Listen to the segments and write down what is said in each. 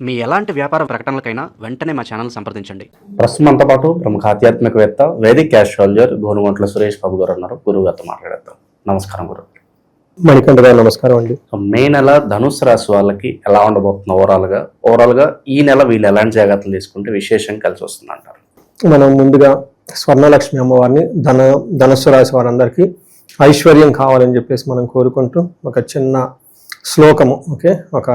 మీ ఎలాంటి వ్యాపార ప్రకటనలకైనా వెంటనే మా ఛానల్ సంప్రదించండి. ప్రస్తుతం అంతా పాటు ప్రముఖ ఆధ్యాత్మికవేత్త వేదిక్ ఆస్ట్రాలజర్ గోనుగంట్ల సురేష్ బాబు గారు ఉన్నారు. గురువు గారితో మాట్లాడేద్దాం. నమస్కారం గురువు. మణికంఠ గారు నమస్కారం అండి. మే నెల ధనుసు రాశి వాళ్ళకి ఎలా ఉండబోతుంది? ఓవరాల్గా ఈ నెల వీళ్ళు ఎలాంటి జాగ్రత్తలు తీసుకుంటే విశేషం కలిసి వస్తుంది అంటారు? మనం ముందుగా స్వర్ణలక్ష్మి అమ్మవారిని ధనుస్సు రాశి వారందరికీ ఐశ్వర్యం కావాలని చెప్పేసి మనం కోరుకుంటూ ఒక చిన్న శ్లోకము ఒక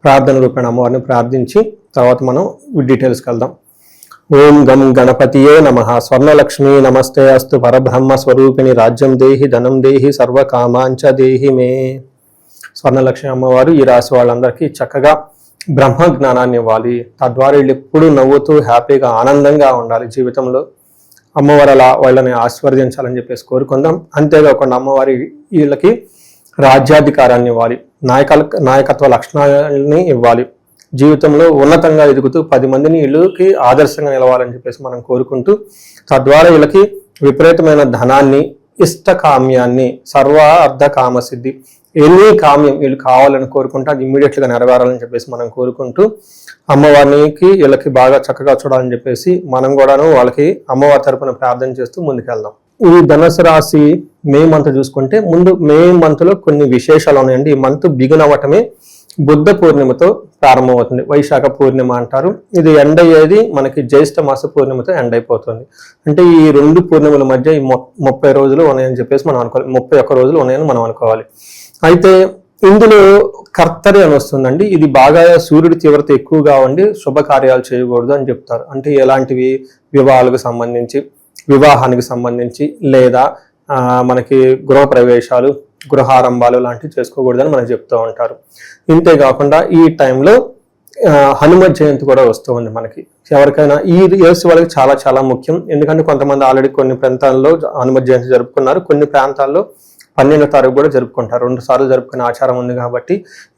ప్రార్థన రూపేణ అమ్మవారిని ప్రార్థించి తర్వాత మనం డీటెయిల్స్కి వెళ్దాం. ఓం గం గణపతియే నమః. స్వర్ణలక్ష్మి నమస్తే అస్తు పరబ్రహ్మ స్వరూపిణి రాజ్యం దేహి ధనం దేహి సర్వకామాంచ దేహి మే. స్వర్ణలక్ష్మి అమ్మవారు ఈ రాశి వాళ్ళందరికీ చక్కగా బ్రహ్మ జ్ఞానాన్ని ఇవ్వాలి. తద్వారా వీళ్ళు ఎప్పుడూ నవ్వుతూ హ్యాపీగా ఆనందంగా ఉండాలి జీవితంలో. అమ్మవారు అలా వాళ్ళని ఆశీర్వదించాలని చెప్పేసి కోరుకుందాం. అంతేకాకుండా అమ్మవారి వీళ్ళకి రాజ్యాధికారాన్ని ఇవ్వాలి, నాయకత్వ లక్షణాలని ఇవ్వాలి, జీవితంలో ఉన్నతంగా ఎదుగుతూ 10 మందిని వీళ్ళకి ఆదర్శంగా నిలవాలని చెప్పేసి మనం కోరుకుంటూ తద్వారా వీళ్ళకి విపరీతమైన ధనాన్ని, ఇష్టకామ్యాన్ని, సర్వ అర్ధ కామసిద్ధి, ఎన్ని కామ్యం వీళ్ళు కావాలని కోరుకుంటూ అది ఇమ్మీడియట్గా నెరవేరాలని చెప్పేసి మనం కోరుకుంటూ అమ్మవారికి వీళ్ళకి బాగా చక్కగా చూడాలని చెప్పేసి మనం కూడాను వాళ్ళకి అమ్మవారి తరపున ప్రార్థన చేస్తూ ముందుకెళ్దాం. ఈ ధనుసు రాశి మే మంత్ చూసుకుంటే ముందు మే మంత్ లో కొన్ని విశేషాలు ఉన్నాయండి. ఈ మంత్ బిగిన్ అవ్వటమే బుద్ధ పూర్ణిమతో ప్రారంభమవుతుంది. వైశాఖ పూర్ణిమ అంటారు. ఇది ఎండ్ అయ్యేది మనకి జ్యేష్ఠ మాస పూర్ణిమతో ఎండ్ అయిపోతుంది. అంటే ఈ 2 పూర్ణిమల మధ్య ఈ 30 రోజులు ఉన్నాయని చెప్పేసి మనం అనుకోవాలి. 31 రోజులు ఉన్నాయని మనం అనుకోవాలి. అయితే ఇందులో కర్తరి అని వస్తుందండి. ఇది బాగా సూర్యుడి తీవ్రత ఎక్కువగా ఉండి శుభకార్యాలు చేయకూడదు అని చెప్తారు. అంటే ఎలాంటివి? వివాహానికి సంబంధించి లేదా మనకి గృహప్రవేశాలు, గృహారంభాలు లాంటివి చేసుకోకూడదని మనకు చెప్తూ ఉంటారు. ఇంతేకాకుండా ఈ టైంలో హనుమత్ జయంతి కూడా వస్తూ ఉంది మనకి. ఎవరికైనా ఈ రాశి వాళ్ళకి చాలా చాలా ముఖ్యం. ఎందుకంటే కొంతమంది ఆల్రెడీ కొన్ని ప్రాంతాల్లో హనుమత్ జయంతి జరుపుకున్నారు, కొన్ని ప్రాంతాల్లో 12వ తారీఖు కూడా జరుపుకుంటారు. 2 సార్లు జరుపుకునే ఆచారం ఉంది. కాబట్టి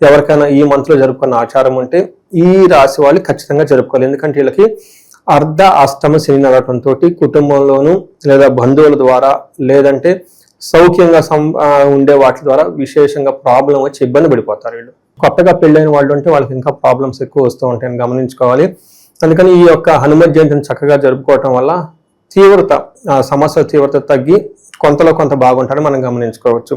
ఎవరికైనా ఈ మంత్లో జరుపుకున్న ఆచారం ఉంటే ఈ రాశి వాళ్ళు ఖచ్చితంగా జరుపుకోవాలి. ఎందుకంటే వీళ్ళకి అర్ధ అష్టమ శని నడటంతో కుటుంబంలోనూ లేదా బంధువుల ద్వారా లేదంటే సౌఖ్యంగా ఉండే వాటి ద్వారా విశేషంగా ప్రాబ్లం వచ్చి ఇబ్బంది పడిపోతారు. వీళ్ళు కొత్తగా పెళ్ళైన వాళ్ళు ఉంటే వాళ్ళకి ఇంకా ప్రాబ్లమ్స్ ఎక్కువ వస్తూ ఉంటాయని గమనించుకోవాలి. అందుకని ఈ యొక్క హనుమత్ జయంతిని చక్కగా జరుపుకోవటం వల్ల సమస్య తీవ్రత తగ్గి కొంతలో కొంత బాగుంటారని మనం గమనించుకోవచ్చు.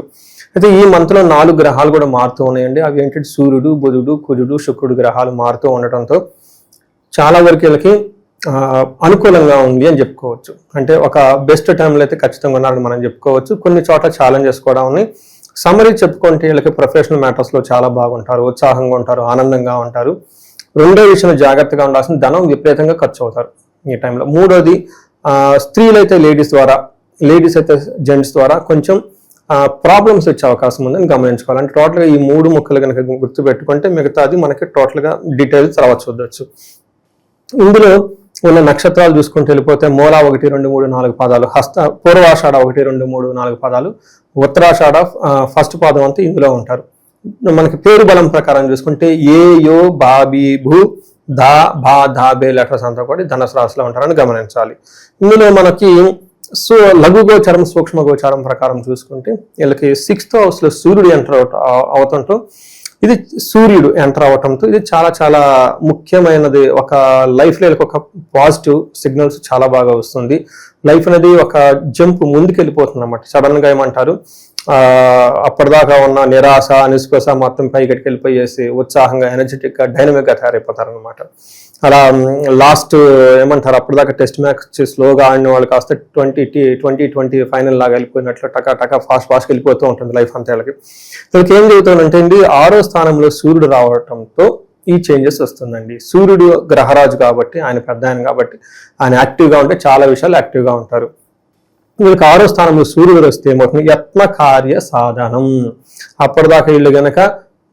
అయితే ఈ మంత్లో 4 గ్రహాలు కూడా మారుతూ ఉన్నాయండి. అవి ఏంటంటే సూర్యుడు, బుధుడు, కుజుడు, శుక్రుడు గ్రహాలు మారుతూ ఉండటంతో చాలా వరకు వీళ్ళకి అనుకూలంగా ఉంది అని చెప్పుకోవచ్చు. అంటే ఒక బెస్ట్ టైంలో అయితే ఖచ్చితంగా ఉన్నారని మనం చెప్పుకోవచ్చు. కొన్ని చోట్ల ఛాలెంజెస్ కూడా ఉన్నాయి. సమరీ చెప్పుకుంటే వీళ్ళకి ప్రొఫెషనల్ మ్యాటర్స్లో చాలా బాగుంటారు, ఉత్సాహంగా ఉంటారు, ఆనందంగా ఉంటారు. రెండో విషయంలో జాగ్రత్తగా ఉండాల్సిన ధనం విపరీతంగా ఖర్చు అవుతారు ఈ టైంలో. మూడోది స్త్రీలు అయితే లేడీస్ అయితే జెంట్స్ ద్వారా కొంచెం ప్రాబ్లమ్స్ వచ్చే అవకాశం ఉందని గమనించుకోవాలి. అంటే టోటల్గా ఈ 3 ముక్కలు కనుక గుర్తుపెట్టుకుంటే మిగతాది మనకి టోటల్గా డీటెయిల్స్ తర్వాత చూడొచ్చు. ఇందులో ఉన్న నక్షత్రాలు చూసుకుంటూ వెళ్ళిపోతే మూల 1, 2, 3, 4 పాదాలు, పూర్వాషాఢ 1, 2, 3, 4 పాదాలు, ఉత్తరాషాఢ ఫస్ట్ పాదం అంతా ఇందులో ఉంటారు. మనకి పేరు బలం ప్రకారం చూసుకుంటే ఏ, యో, బా, బి, భూ, దా, భా, ధా, బే లెటర్స్ అంతా కూడా ధనుసు రాశిలో ఉంటారని గమనించాలి. ఇందులో మనకి లఘు గోచారం, సూక్ష్మ గోచారం ప్రకారం చూసుకుంటే వీళ్ళకి 6th హౌస్లో సూర్యుడు ఎంటర్ అవుతుంటూ ఇది సూర్యుడు ఎంటర్ అవటంతో ఇది చాలా చాలా ముఖ్యమైనది. ఒక లైఫ్లో ఒక పాజిటివ్ సిగ్నల్స్ చాలా బాగా వస్తుంది. లైఫ్ అనేది ఒక జంప్ ముందుకు వెళ్ళిపోతుంది అన్నమాట. సడన్గా ఏమంటారు, అప్పటిదాకా ఉన్న నిరాశ, నిస్పృహ మొత్తం పైకి వెళ్ళిపోయేసి ఉత్సాహంగా, ఎనర్జెటిక్గా, డైనమిక్గా తయారైపోతారు అనమాట. అలా లాస్ట్ ఏమంటారు, అప్పటిదాకా టెస్ట్ మ్యాచ్ స్లోగా ఆడిన వాళ్ళు కాస్త 2020 ఫైనల్ లాగా వెళ్ళిపోయినట్లు టకా ఫాస్ట్గా వెళ్ళిపోతూ ఉంటుంది లైఫ్ అంతా. వీళ్ళకి ఏం జరుగుతుందంటే అండి, 6వ స్థానంలో సూర్యుడు రావడంతో ఈ చేంజెస్ వస్తుందండి. సూర్యుడు గ్రహరాజు కాబట్టి, ఆయన పెద్ద ఆయన కాబట్టి ఆయన యాక్టివ్గా ఉంటే చాలా విషయాలు యాక్టివ్గా ఉంటారు. వీళ్ళకి 6వ స్థానంలో సూర్యుడు వస్తే ఏమవుతుంది, యత్న కార్య సాధనం. అప్పటిదాకా వీళ్ళు గనక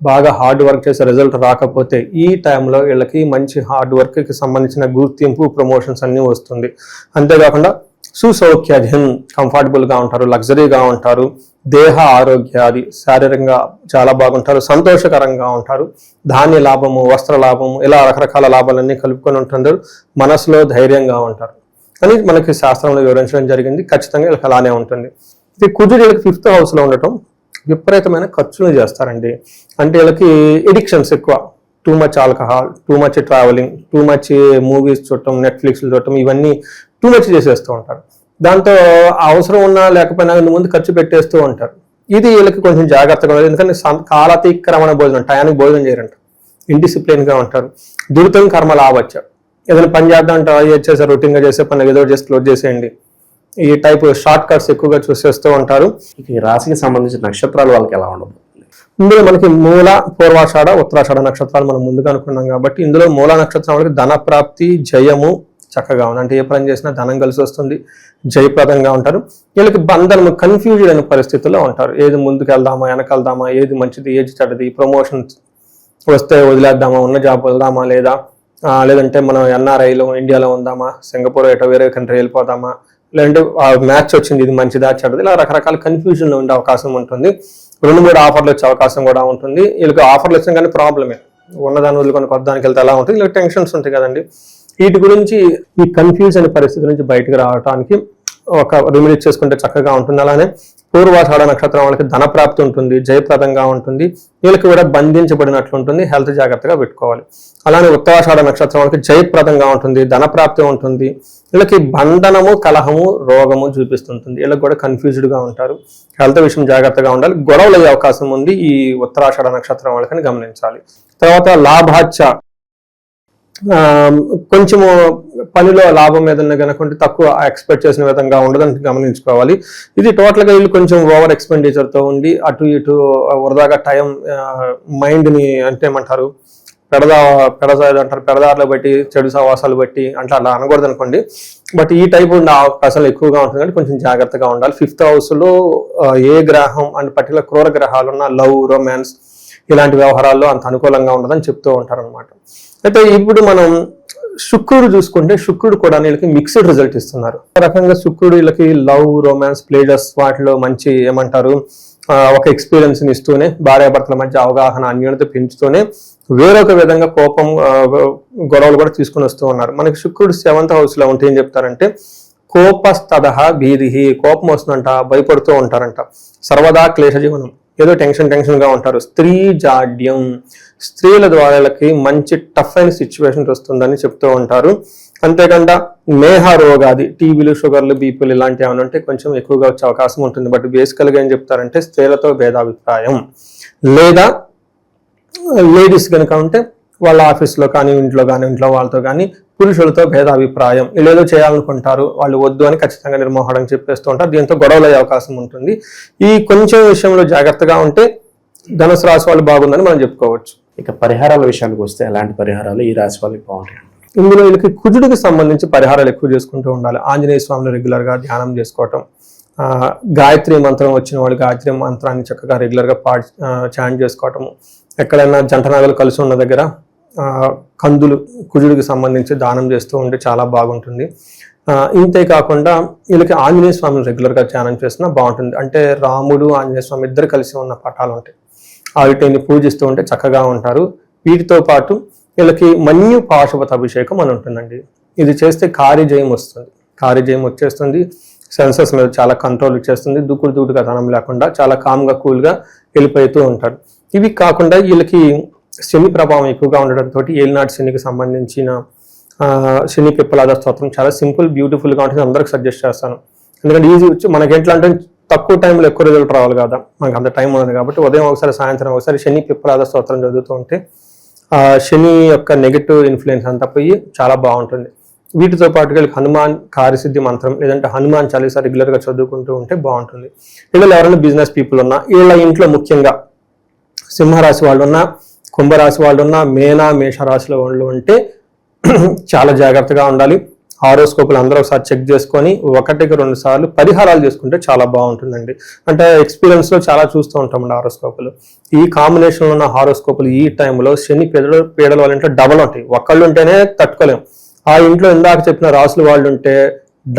బాగా హార్డ్ వర్క్ చేసే రిజల్ట్ రాకపోతే ఈ టైంలో వీళ్ళకి మంచి హార్డ్ వర్క్కి సంబంధించిన గుర్తింపు, ప్రమోషన్స్ అన్నీ వస్తుంది. అంతేకాకుండా సుసౌఖ్యాధీన్, కంఫర్టబుల్గా ఉంటారు, లగ్జరీగా ఉంటారు, దేహ ఆరోగ్యాది శారీరకంగా చాలా బాగుంటారు, సంతోషకరంగా ఉంటారు, ధాన్య లాభము, వస్త్ర లాభము, ఇలా రకరకాల లాభాలన్నీ కలుపుకొని ఉంటుంటారు, మనసులో ధైర్యంగా ఉంటారు అని మనకి శాస్త్రంలో వివరించడం జరిగింది. ఖచ్చితంగా వీళ్ళకి అలానే ఉంటుంది. ఇది కుజుడు వీళ్ళకి 5th హౌస్లో ఉండటం విపరీతమైన ఖర్చులు చేస్తారండి. అంటే వీళ్ళకి ఎడిక్షన్స్ ఎక్కువ, too much alcohol, too much travelling, too much movies చూడటం, నెట్ఫ్లిక్స్ చూడటం, ఇవన్నీ టూ మచ్ చేసేస్తూ ఉంటారు. దాంతో అవసరం ఉన్నా లేకపోయినా ముందు ఖర్చు పెట్టేస్తూ ఉంటారు. ఇది వీళ్ళకి కొంచెం జాగ్రత్తగా ఉండదు. ఎందుకంటే కాలాతీక్రమణ భోజనం, టయానికి భోజనం చేయరంట, ఇండిసిప్లిన్ గా ఉంటారు. దురితం కర్మ లాభచ్చ, ఏదైనా పని చేద్దాం అంటే చేసే రొటీన్గా చేసే పని ఏదో చేసి క్లోజ్ చేసేయండి, ఈ టైప్ షార్ట్ కట్స్ ఎక్కువగా చూసేస్తూ ఉంటారు. ఈ రాశికి సంబంధించిన నక్షత్రాలు వాళ్ళకి ఎలా ఉండదు? ఇందులో మనకి మూల, పూర్వాషాఢ, ఉత్తరాషాఢ నక్షత్రాలు మనం ముందుగా అనుకున్నాం కాబట్టి ఇందులో మూల నక్షత్రం వాళ్ళకి ధన ప్రాప్తి, జయము చక్కగా ఉంది. అంటే ఏ పని చేసినా ధనం కలిసి వస్తుంది, జయప్రదంగా ఉంటారు. వీళ్ళకి బంధనము, కన్ఫ్యూజన్ అయిన పరిస్థితుల్లో ఉంటారు. ఏది ముందుకు వెళ్దామా, వెనకెళ్దామా, ఏది మంచిది, ఏది చెడ్డది, ప్రమోషన్ వస్తే వదిలేద్దామా, ఉన్న జాబ్ వెళ్దామా లేదా, లేదంటే మనం ఎన్ఆర్ఐలో ఇండియాలో ఉందామా, సింగపూర్ ఎటో వేరే కంట్రీ వెళ్ళిపోదామా, లేదంటే మ్యాచ్ వచ్చింది ఇది మంచిదా చెడ్డది, ఇలా రకరకాల కన్ఫ్యూజన్లో ఉండే అవకాశం ఉంటుంది. 2-3 ఆఫర్లు వచ్చే అవకాశం కూడా ఉంటుంది. వీళ్ళకి ఆఫర్లు వచ్చినా కానీ ప్రాబ్లమే, ఉన్నదాన్ని వదులుకొని కొద్దానికి వెళ్తే ఎలా ఉంటుంది, ఇలా టెన్షన్స్ ఉంటాయి కదండి. వీటి గురించి, ఈ కన్ఫ్యూజ్ అనే పరిస్థితి నుంచి బయటకు రావడానికి ఒక రెమెడీ చేసుకుంటే చక్కగా ఉంటుంది. అలానే పూర్వాషాఢ నక్షత్రం వాళ్ళకి ధన ప్రాప్తి ఉంటుంది, జయప్రదంగా ఉంటుంది. వీళ్ళకి కూడా బంధించబడినట్లు ఉంటుంది, హెల్త్ జాగ్రత్తగా పెట్టుకోవాలి. అలానే ఉత్తరాషాఢ నక్షత్రం వాళ్ళకి జయప్రదంగా ఉంటుంది, ధన ప్రాప్తి ఉంటుంది. వీళ్ళకి బంధనము, కలహము, రోగము చూపిస్తుంటుంది. వీళ్ళకి కూడా కన్ఫ్యూజ్డ్ గా ఉంటారు, హెల్త్ విషయం జాగ్రత్తగా ఉండాలి. గొడవలు అయ్యే అవకాశం ఉంది ఈ ఉత్తరాషాఢ నక్షత్రం వాళ్ళకని గమనించాలి. తర్వాత లాభాచ్య, కొంచెము పనిలో లాభం ఏదన్నా కనుకుంటే తక్కువ ఎక్స్పెక్ట్ చేసిన విధంగా ఉండదని గమనించుకోవాలి. ఇది టోటల్గా వీళ్ళు కొంచెం ఓవర్ ఎక్స్పెండిచర్తో ఉండి అటు ఇటు వృధాగా టైం, మైండ్ని అంటే ఏమంటారు, పెడదారులు బట్టి, చెడు సవాసాలు బట్టి అంటే అలా అనకూడదు అనుకోండి. బట్ ఈ టైప్ ఉండే అవకాశాలు ఎక్కువగా ఉంటుంది కాబట్టి కొంచెం జాగ్రత్తగా ఉండాలి. 5th హౌస్లో ఏ గ్రహం అండ్ పర్టికులర్ క్రూర గ్రహాలు ఉన్న లవ్, రొమాన్స్ ఇలాంటి వ్యవహారాల్లో అంత అనుకూలంగా ఉండదని చెప్తూ ఉంటారు అనమాట. అయితే ఇప్పుడు మనం శుక్రుడు చూసుకుంటే శుక్రుడు కూడా వీళ్ళకి మిక్స్డ్ రిజల్ట్ ఇస్తున్నారు. ఒక రకంగా శుక్రుడు వీళ్ళకి లవ్, రొమాన్స్, ప్లేజర్స్ వాటిలో మంచి ఏమంటారు ఒక ఎక్స్పీరియన్స్ ని ఇస్తూనే, భార్యాభర్తల మధ్య అవగాహన, అన్యోన్యత పెంచుతూనే వేరొక విధంగా కోపం, గొడవలు కూడా తీసుకుని వస్తూ ఉన్నారు. మనకి శుక్రుడు 7th హౌస్ లో ఉంటే ఏం చెప్తారంటే కోపస్తదహ భీరిహి, కోపం వస్తుందంట, భయపడుతూ ఉంటారంట. సర్వదా క్లేశ జీవనం, ఏదో టెన్షన్ గా ఉంటారు. స్త్రీ జాడ్యం, స్త్రీల ద్వారాలకి మంచి టఫ్ అయిన సిచ్యువేషన్స్ వస్తుందని చెప్తూ ఉంటారు. అంతేకాకుండా మేహ రోగాది, టీబీలు, షుగర్లు, బీపీలు ఇలాంటివి ఏమైనా ఉంటే కొంచెం ఎక్కువగా వచ్చే అవకాశం ఉంటుంది. బట్ బేసికల్గా ఏం చెప్తారంటే స్త్రీలతో భేదాభిప్రాయం, లేదా లేడీస్ కనుక ఉంటే వాళ్ళ ఆఫీస్లో కానీ, ఇంట్లో కానీ, ఇంట్లో వాళ్ళతో కానీ పురుషులతో భేదాభిప్రాయం, వీళ్ళు ఏదో చేయాలనుకుంటారు, వాళ్ళు వద్దు అని ఖచ్చితంగా నిర్మోహడం చెప్పేస్తూ ఉంటారు. దీంతో గొడవలు అయ్యే అవకాశం ఉంటుంది. ఈ కొంచెం విషయంలో జాగ్రత్తగా ఉంటే ధనుసు రాశి వాళ్ళు బాగుందని మనం చెప్పుకోవచ్చు. ఇక పరిహారాల విషయానికి వస్తే ఎలాంటి పరిహారాలు ఈ రాశి వాళ్ళకి బాగుంటాయి? ఇందులో వీళ్ళకి కుజుడికి సంబంధించి పరిహారాలు ఎక్కువ చేసుకుంటూ ఉండాలి. ఆంజనేయ స్వామిని రెగ్యులర్ గా ధ్యానం చేసుకోవటం, గాయత్రి మంత్రం వచ్చిన వాళ్ళు గాయత్రి మంత్రాన్ని చక్కగా రెగ్యులర్ గా చాంట్ చేసుకోవటము, ఎక్కడైనా జంట నగలు కలిసి ఉన్న దగ్గర కందులు కుజుడికి సంబంధించి దానం చేస్తూ ఉంటే చాలా బాగుంటుంది. ఇంతే కాకుండా వీళ్ళకి ఆంజనేయ స్వామిని రెగ్యులర్ గా ధ్యానం చేసినా బాగుంటుంది. అంటే రాముడు, ఆంజనేయ స్వామి ఇద్దరు కలిసి ఉన్న పటాలు ఉంటాయి, వీటిని పూజిస్తూ ఉంటే చక్కగా ఉంటారు. వీటితో పాటు వీళ్ళకి మన్యు పాశుపత అభిషేకం అని ఉంటుందండి. ఇది చేస్తే కార్యజయం వస్తుంది, కార్యజయం వచ్చేస్తుంది. సెన్సెస్ మీద చాలా కంట్రోల్ ఇచ్చేస్తుంది. దూకుడుగా ధనం లేకుండా చాలా కామ్గా, కూల్గా వెళ్ళిపోతూ ఉంటారు. ఇవి కాకుండా వీళ్ళకి శని ప్రభావం ఎక్కువగా ఉండడంతో ఏలినాటి శనికి సంబంధించిన శని పిప్పలాద స్తోత్రం చాలా సింపుల్, బ్యూటిఫుల్గా ఉంటుంది. అందరికి సజెస్ట్ చేస్తాను. ఎందుకంటే ఈజీ వచ్చి మనకి ఎట్లా అంటే తక్కువ టైంలో ఎక్కువ రిజల్ట్ రావాలి కదా, మనకు అంత టైం ఉండదు కాబట్టి ఉదయం ఒకసారి, సాయంత్రం ఒకసారి శని పిప్పలాద స్తోత్రం చదువుతూ ఉంటే శని యొక్క నెగటివ్ ఇన్ఫ్లుయెన్స్ అంతా పోయి చాలా బాగుంటుంది. వీటితో పాటుగా హనుమాన్ కార్యసిద్ధి మంత్రం లేదంటే హనుమాన్ చాలీసా రెగ్యులర్గా చదువుకుంటూ ఉంటే బాగుంటుంది. వీళ్ళు ఎవరైనా బిజినెస్ పీపుల్ ఉన్నా, వీళ్ళ ఇంట్లో ముఖ్యంగా సింహరాశి వాళ్ళు ఉన్నా, కుంభరాశి వాళ్ళు ఉన్నా, మేషరాశిలో వాళ్ళు ఉంటే చాలా జాగ్రత్తగా ఉండాలి. హారోస్కోపులు అందరూ ఒకసారి చెక్ చేసుకొని 1-2 సార్లు పరిహారాలు చేసుకుంటే చాలా బాగుంటుందండి. అంటే ఎక్స్పీరియన్స్లో చాలా చూస్తూ ఉంటామండి హారోస్కోపులు. ఈ కాంబినేషన్లో ఉన్న హారోస్కోపులు ఈ టైంలో శని పీడల వాళ్ళ ఇంట్లో డబల్ ఉంటాయి. ఒక్కళ్ళు ఉంటేనే తట్టుకోలేము. ఆ ఇంట్లో ఇందాక చెప్పిన రాసులు వాళ్ళు ఉంటే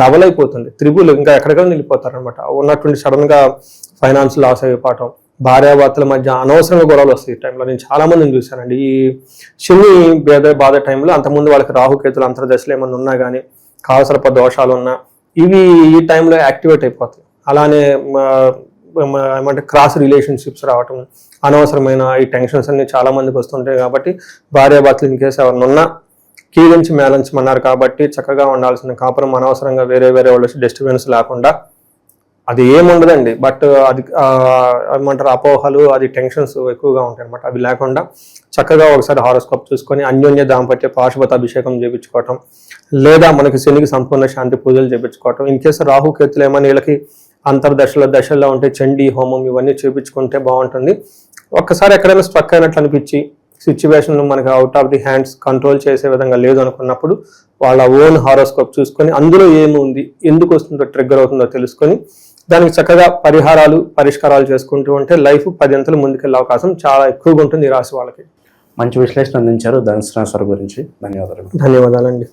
డబల్ అయిపోతుంది, త్రిబుల్, ఇంకా ఎక్కడికైనా నిలిపోతారు అనమాట. ఉన్నటువంటి సడన్ గా ఫైనాన్స్ లాస్ అయిపోవటం, భార్యాభర్తల మధ్య అనవసరంగా గొడవలు వస్తాయి. ఈ టైంలో నేను చాలా మందిని చూశానండి. ఈ శని బాధ టైంలో అంతకుముందు వాళ్ళకి రాహుకేతులు అంతర్దశలు ఏమన్నా ఉన్నా కానీ, కావసరప దోషాలు ఉన్నా ఇవి ఈ టైంలో యాక్టివేట్ అయిపోతాయి. అలానే ఏమంటే క్రాస్ రిలేషన్షిప్స్ రావటం, అనవసరమైన ఈ టెన్షన్స్ అన్ని చాలా మందికి వస్తుంటాయి. కాబట్టి భార్యాభర్తలు ఇన్ కేసు ఎవరిని ఉన్నా కీలించి మేళించమన్నారు కాబట్టి చక్కగా ఉండాల్సిన కాపురం అనవసరంగా వేరే వాళ్ళ డిస్టర్బెన్స్ లేకుండా, అది ఏముండదండి, బట్ అది ఏమంటారు అపోహలు, అది టెన్షన్స్ ఎక్కువగా ఉంటాయి అనమాట. అవి లేకుండా చక్కగా ఒకసారి హారోస్కోప్ చూసుకొని అన్యోన్య దాంపత్య పాశుపత అభిషేకం చేయించుకోవటం, లేదా మనకి శనికి సంపూర్ణ శాంతి పూజలు చేయించుకోవటం. ఇన్ కేసు రాహుకేతులు ఏమైనా వీళ్ళకి దశల్లో ఉంటే చండీ హోమం ఇవన్నీ చేయించుకుంటే బాగుంటుంది. ఒక్కసారి ఎక్కడైనా స్ట్రక్ అయినట్లు అనిపించి సిచ్యువేషన్ మనకి out of the hands control చేసే విధంగా లేదు అనుకున్నప్పుడు వాళ్ళ ఓన్ హారోస్కోప్ చూసుకొని అందులో ఏముంది, ఎందుకు వస్తుందో, ట్రిగ్గర్ అవుతుందో తెలుసుకొని దానికి చక్కగా పరిష్కారాలు చేసుకుంటూ ఉంటే లైఫ్ 10 అంతలు ముందుకెళ్ళే అవకాశం చాలా ఎక్కువగా ఉంటుంది ఈ రాశి వాళ్ళకి. మంచి విశ్లేషణ అందించారు ధనుసు రాశి వారి గురించి. ధన్యవాదాలు. ధన్యవాదాలండి.